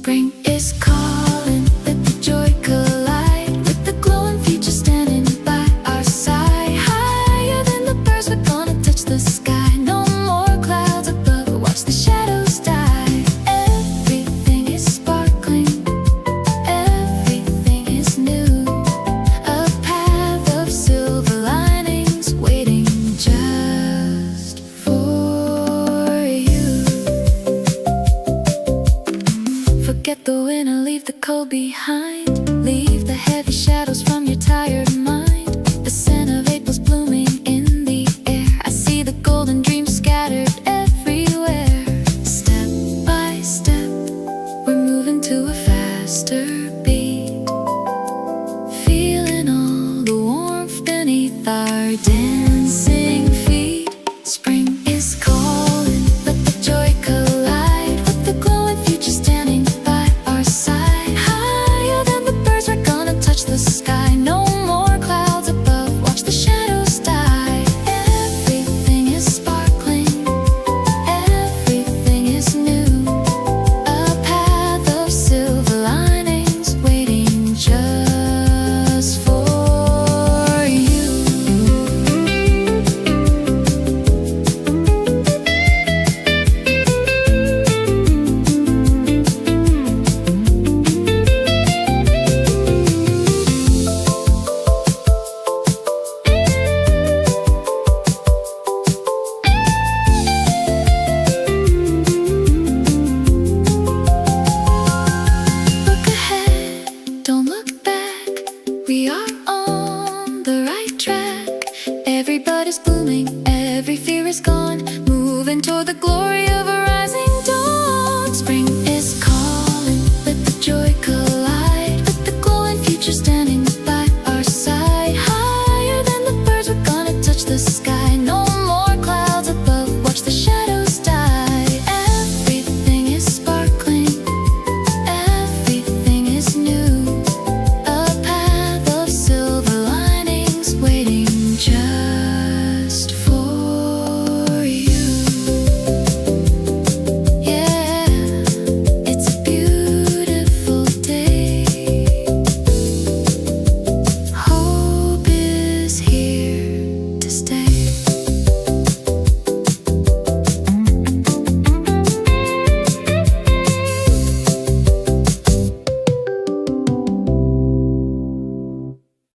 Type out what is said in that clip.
Spring is calling, let the joy collide with the glowing future standing by our side. Higher than the birds, we're gonna touch the sky. No more clouds above, watch the shadows die. Everything is sparkling, everything is new. A path of silver linings waiting just for you. Forget the winter, leave the cold behind.